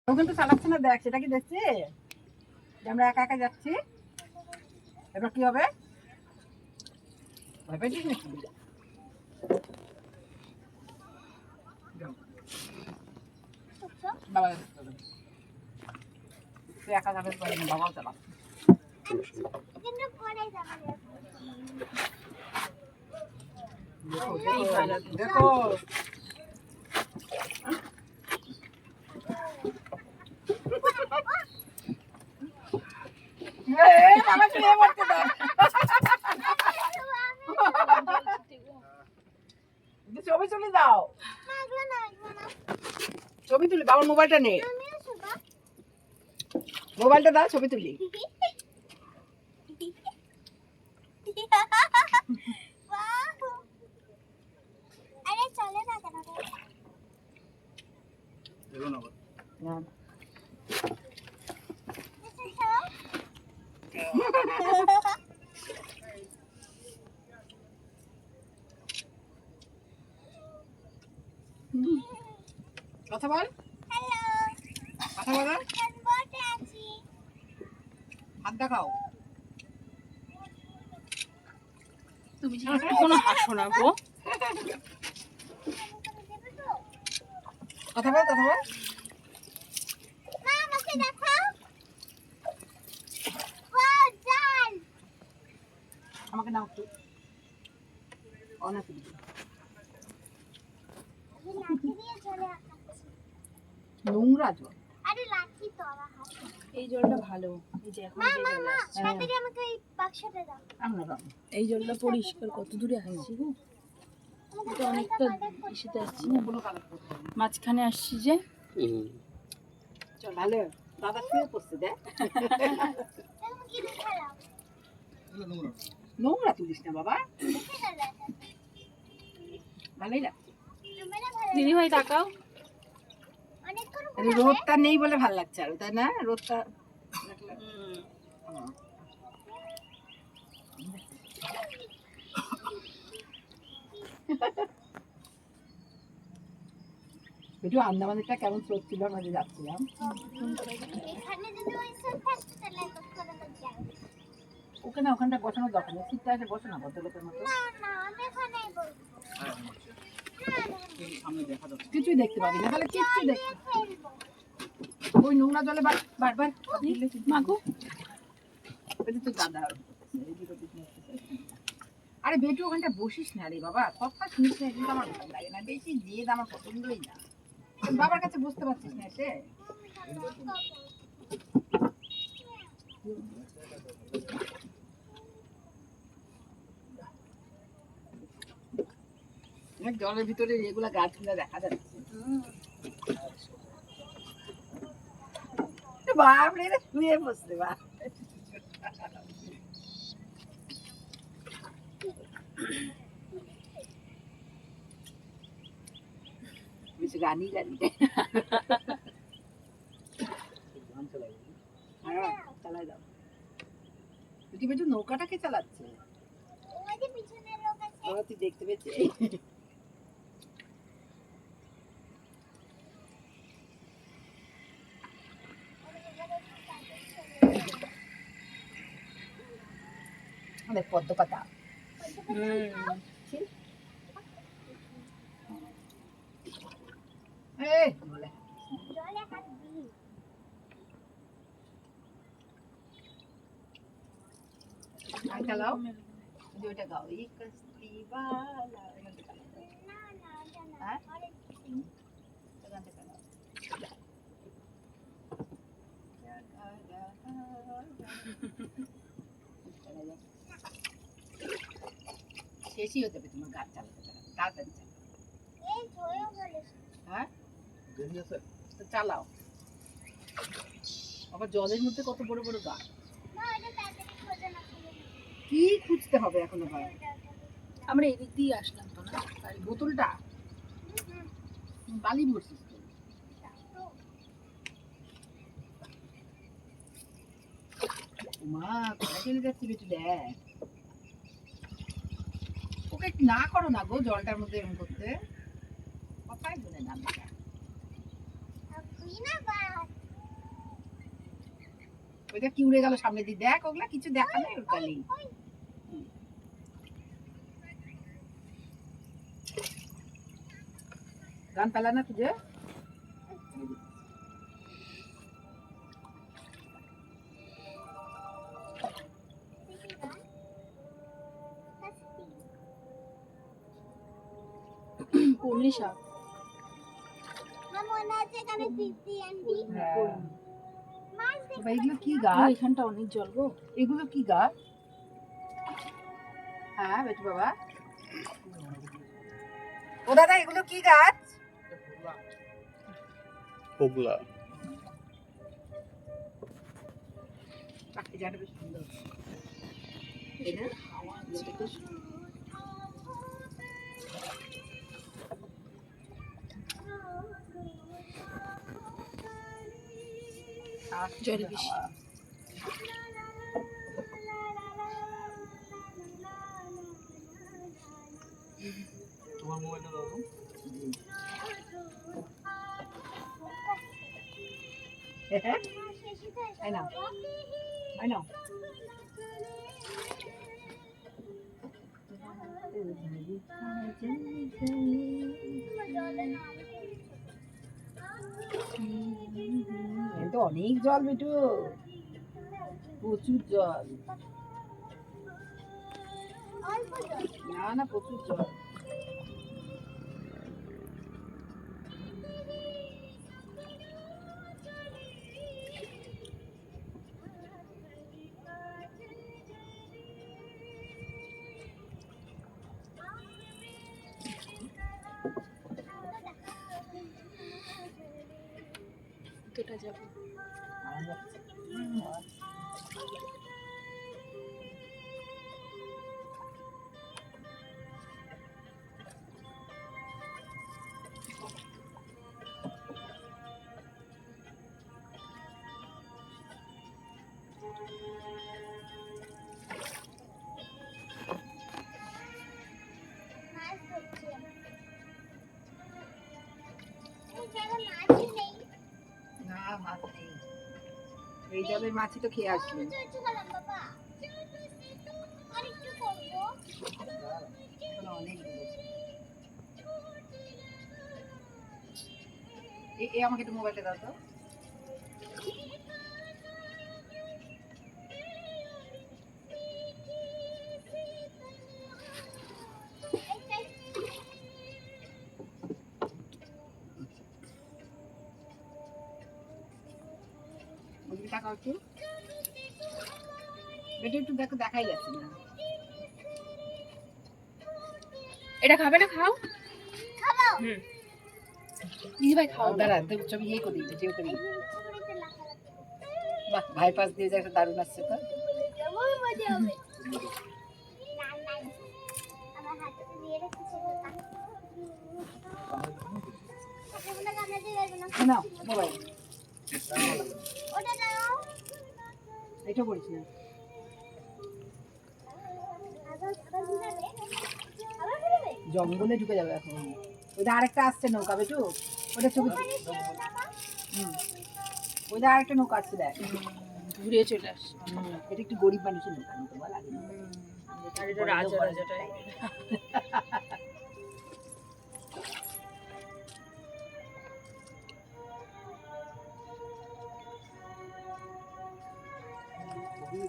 ও কিন্তু চালাচ্ছে না, দেখ সেটা কি দেখছি যে আমরা একা একা যাচ্ছি। এবার কি হবে? ভয় পেয়েছিস নাকি? বাবা তুই একা যাবে, বাবাও চালা। দেখো ছবি তুলে দাও, ছবি তুলি। বাবার মোবাইলটা নেই, মোবাইলটা দাও, ছবি তুলি। কথা বল, কথা বল, হাত দেখাও। তুমি কোনো হাসো না গো। কথা বল, কথা বল। আমাকে নাও একটু, অনেক নোংরা জল। এই জলটা ভালো, এই যে এখন যে জল আসছে এই জলটা পরিষ্কার। কত দূরে আসছি গো, এটা অনেকটা ইসেতে আসছি না, মাঝখানে আসছি যে। চল ভালো, দাদা শুয়ে পড়ছে দেখ। নোংরা তুলিস না বাবা, ভালোই লাগছে। দিদি ভাই তাকাও, রোদটা নেই বলে ভালো লাগছে আরো, তাই না? রোদটা একটু আন্দামানটা কেমন স্রোত ছিল, আমরা যে যাচ্ছিলাম। ওখানে ওখানটা বসানোর দরকার নেই, শীতটা এসে বসে না ভদ্রলোকের মতো। কিছুই দেখতে পাবি না, তাহলে কিচ্ছু দেখতে। ওই নোংরা জলে বারবার মাগো তো গাদা। আরে বেটু ওখানটা বসিস না রে বাবা, কথা শুনিস না, কিন্তু আমার ভালো লাগে না, বেশি জেদ আমার পছন্দই না। বাবার কাছে বুঝতে পারছিস না সে। জলের ভিতরে এগুলা গাছগুলা দেখা যাচ্ছে। বাপরে শুয়ে বসতে বা বেশি গানই জানি। চালাই দাও। তুই বেটু নৌকাটা কে চালাচ্ছে? তুই দেখতে পেয়েছিস? আমাদের পদ্ম পাতা বলে চালাও, ওইটা গাও, এই কস্তি বালা। শেষই হতে হবে তোমার গাছ চালাতে, তাড়াতাড়ি হ্যাঁ তো চালাও। আবার জলের মধ্যে কত বড় বড় গাছ, কি খুঁজতে হবে এখন? আবার আমরা এদিক দিয়ে আসলাম তো না, বোতলটা বালি ভরছিস তো। মা কোথায় চলে যাচ্ছি বেটু, দেখ ওকে না করো না গো জলটার মধ্যে এরকম করতে, কথাই বলে না। ওইটা কি উড়ে গেল সামনে দিয়ে, দেখ ওগুলা কিছু দেখা নেই ওর কালি। গান পেলা না তুঝে? কলমি শাক। হ্যাঁ। বাবা, এগুলো কি গাছ? এখানটা অনেক জল গো। এগুলো কি গাছ? হ্যাঁ বেটু বাবা। ও দাদা, এগুলো কি গাছ? পোগলা। এই জায়গাটা বেশ সুন্দর। এই না? এটা বেশ জল বেশি। তোমার মোবাইলটা দাও তো। I know. I know. তো অনেক জল বেটু, প্রচুর জল। না না, প্রচুর জল। দুটোটা যাবো। না, মাছ নেই। এই জলের মাছই তো খেয়ে আসবে। অনেক আমাকে একটু মোবাইলটা দাও তো। ওদিকে তাকাও একটু। এটা একটু দেখো, দেখাই যাচ্ছে না। এটা খাবে না? খাও। হুম। দিদি ভাই খাও। দাঁড়া, তো ছবি ইয়ে করি, ভিডিও করি। বাহ, ভাই পাশ দিয়ে যে একটা দারুণ আসছে তো। নাও মোবাইল। এটা করিস না। জঙ্গলে ঢুকে যাবে এখন। ওইটা আরেকটা আসছে নৌকা বেটু, ওটা ছবি। ওইটা আরেকটা নৌকা আসছে দেখ। ঘুরে চলে আসছে। এটা একটু গরিব মানুষের নৌকা মতো বল আগে। আর এটা রাজা রাজাটাই। খুবই